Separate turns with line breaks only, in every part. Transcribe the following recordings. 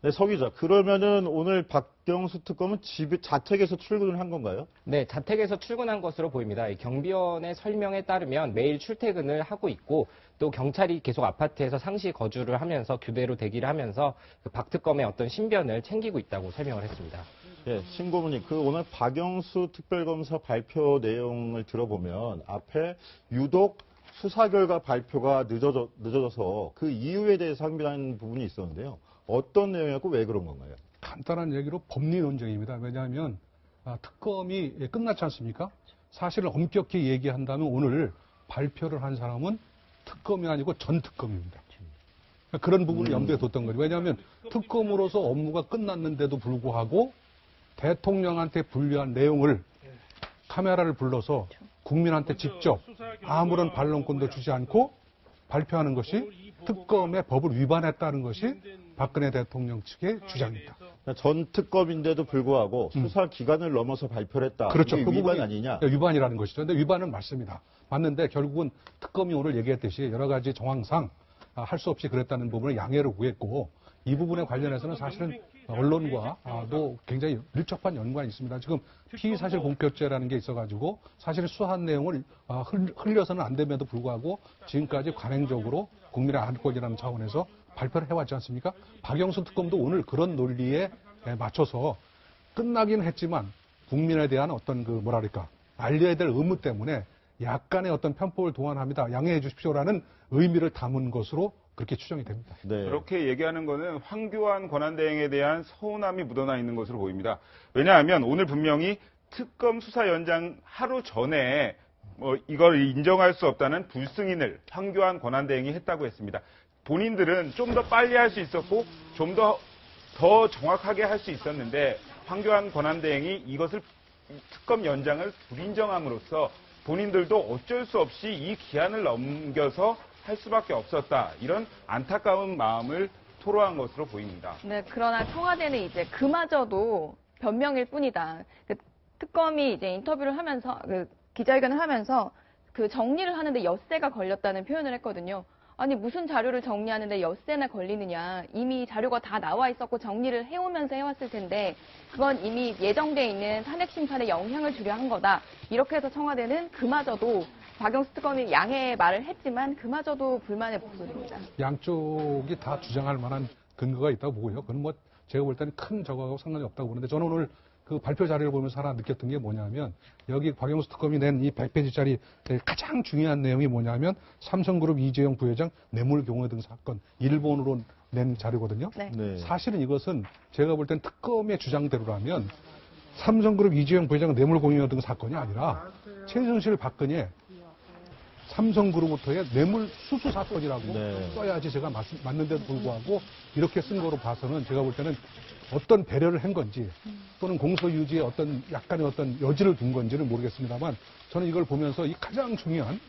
네, 서 기자. 그러면은 오늘 박경수 특검은 자택에서 출근을 한 건가요?
네, 자택에서 출근한 것으로 보입니다. 경비원의 설명에 따르면 매일 출퇴근을 하고 있고 또 경찰이 계속 아파트에서 상시 거주를 하면서 교대로 대기를 하면서 그 박 특검의 어떤 신변을 챙기고 있다고 설명을 했습니다.
예, 신고문님, 오늘 박영수 특별검사 발표 내용을 들어보면 앞에 유독 수사 결과 발표가 늦어져서 그 이유에 대해서 항변하는 부분이 있었는데요. 어떤 내용이었고 왜 그런 건가요?
간단한 얘기로 법리 논쟁입니다. 왜냐하면 특검이 끝났지 않습니까? 사실을 엄격히 얘기한다면 오늘 발표를 한 사람은 특검이 아니고 전 특검입니다. 그런 부분을 염두에 뒀던 거죠. 왜냐하면 특검으로서 업무가 끝났는데도 불구하고 대통령한테 불리한 내용을 카메라를 불러서 국민한테 직접 아무런 반론권도 주지 않고 발표하는 것이 특검의 법을 위반했다는 것이 박근혜 대통령 측의 주장입니다.
전 특검인데도 불구하고 수사 기간을 넘어서 발표를 했다.
그렇죠.
이게 위반 아니냐?
위반이라는 것이죠. 근데 위반은 맞습니다. 맞는데 결국은 특검이 오늘 얘기했듯이 여러 가지 정황상 할 수 없이 그랬다는 부분을 양해를 구했고 이 부분에 관련해서는 사실은 언론과도 굉장히 밀접한 연관이 있습니다. 지금 피의사실 공표죄라는 게 있어가지고 사실 수사한 내용을 흘려서는 안 됨에도 불구하고 지금까지 관행적으로 국민의 안건이라는 차원에서 발표를 해왔지 않습니까? 박영수 특검도 오늘 그런 논리에 맞춰서 끝나긴 했지만 국민에 대한 어떤 알려야 될 의무 때문에 약간의 어떤 편법을 동원합니다. 양해해 주십시오라는 의미를 담은 것으로 그렇게 추정이 됩니다.
네. 그렇게 얘기하는 거는 황교안 권한대행에 대한 서운함이 묻어나 있는 것으로 보입니다. 왜냐하면 오늘 분명히 특검 수사 연장 하루 전에 이걸 인정할 수 없다는 불승인을 황교안 권한대행이 했다고 했습니다. 본인들은 좀 더 빨리 할 수 있었고 좀 더 정확하게 할 수 있었는데 황교안 권한대행이 이것을 특검 연장을 불인정함으로써 본인들도 어쩔 수 없이 이 기한을 넘겨서 할 수밖에 없었다. 이런 안타까운 마음을 토로한 것으로 보입니다.
네, 그러나 청와대는 이제 그마저도 변명일 뿐이다. 특검이 이제 인터뷰를 하면서 기자회견을 하면서 정리를 하는데 엿새가 걸렸다는 표현을 했거든요. 아니 무슨 자료를 정리하는데 엿새나 걸리느냐. 이미 자료가 다 나와 있었고 정리를 해오면서 해왔을 텐데 그건 이미 예정돼 있는 탄핵심판에 영향을 주려 한 거다. 이렇게 해서 청와대는 그마저도 박영수 특검이 양해의 말을 했지만 그마저도 불만의 목소리입니다.
양쪽이 다 주장할 만한 근거가 있다고 보고요. 그건 제가 볼 때는 큰 저거하고 상관이 없다고 보는데 저는 오늘 그 발표 자료를 보면서 하나 느꼈던 게 뭐냐면 여기 박영수 특검이 낸 이 100페이지짜리 가장 중요한 내용이 뭐냐면 삼성그룹 이재용 부회장 뇌물공여 등 사건 일본으로 낸 자료거든요.
네.
네.
사실은 이것은 제가 볼 땐 특검의 주장대로라면 삼성그룹 이재용 부회장 뇌물공여 등 사건이 아니라 최순실 박근혜 삼성그룹부터의 뇌물 수수 사건이라고 써야지 제가 맞는데도 불구하고 이렇게 쓴 거로 봐서는 제가 볼 때는 어떤 배려를 한 건지 또는 공소 유지에 약간의 어떤 여지를 둔 건지는 모르겠습니다만 저는 이걸 보면서 이 가장 중요한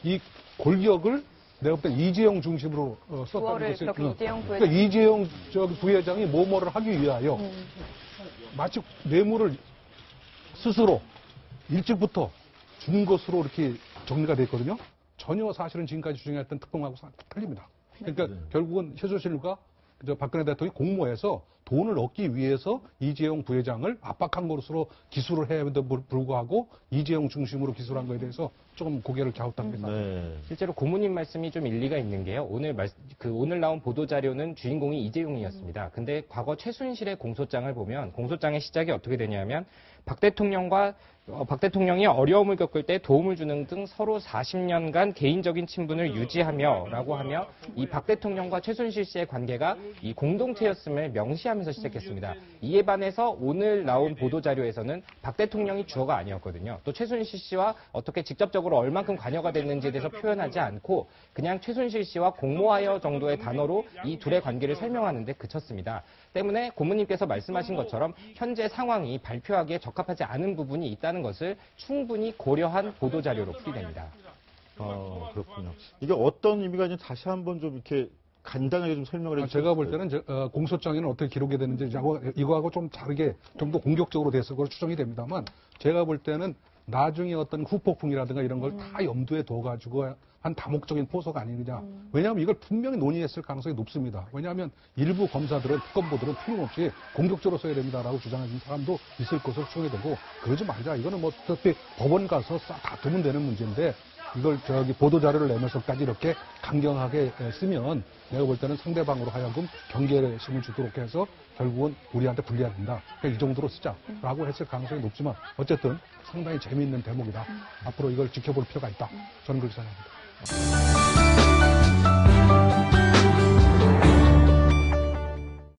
이 골격을 내가 볼 때 이재용 중심으로 썼다는 것이 그러니까 이재용 부회장이 뭐뭐를 하기 위하여 마치 뇌물을 스스로 일찍부터 준 것으로 이렇게 정리가 됐거든요. 전혀 사실은 지금까지 주장했던 특검하고 틀립니다. 그러니까 결국은 최순실과 박근혜 대통령이 공모해서 돈을 얻기 위해서 이재용 부회장을 압박한 것으로 기소를 해야 함에도 불구하고 이재용 중심으로 기소한 거에 대해서 조금 고개를 갸웃합니다.
네. 실제로 고모님 말씀이 좀 일리가 있는 게요. 오늘 나온 보도 자료는 주인공이 이재용이었습니다. 근데 과거 최순실의 공소장을 보면 공소장의 시작이 어떻게 되냐면 박 대통령이 어려움을 겪을 때 도움을 주는 등 서로 40년간 개인적인 친분을 유지하며라고 하며 이 박 대통령과 최순실 씨의 관계가 이 공동체였음을 명시하면서 시작했습니다. 이에 반해서 오늘 나온 보도 자료에서는 박 대통령이 주어가 아니었거든요. 또 최순실 씨와 어떻게 직접적으로 얼만큼 관여가 됐는지에 대해서 표현하지 않고 그냥 최순실 씨와 공모하여 정도의 단어로 이 둘의 관계를 설명하는 데 그쳤습니다. 때문에 고모님께서 말씀하신 것처럼 현재 상황이 발표하기에 적합하지 않은 부분이 있다는 것을 충분히 고려한 보도자료로 풀이됩니다.
그렇군요. 이게 어떤 의미가 있는지 다시 한번 좀 이렇게 간단하게 좀 설명을 해주세요.
제가 볼 때는 공소장에는 어떻게 기록이 되는지 이거하고 좀 다르게 좀 더 공격적으로 됐을 것으로 추정이 됩니다만 제가 볼 때는 나중에 어떤 후폭풍이라든가 이런 걸 다 염두에 둬가지고 한 다목적인 포서가 아니느냐. 왜냐하면 이걸 분명히 논의했을 가능성이 높습니다. 왜냐하면 일부 검사들은, 특검보들은 틀림없이 공격적으로 써야 됩니다라고 주장하는 사람도 있을 것으로 추정이 되고, 그러지 말자. 이거는 뭐 어차피 법원 가서 다투면 되는 문제인데, 이걸 보도자료를 내면서까지 이렇게 강경하게 쓰면 내가 볼 때는 상대방으로 하여금 경계심을 주도록 해서 결국은 우리한테 불리해야 된다. 그러니까 이 정도로 쓰자라고 했을 가능성이 높지만 어쨌든 상당히 재미있는 대목이다. 앞으로 이걸 지켜볼 필요가 있다. 저는 그렇게 생각합니다.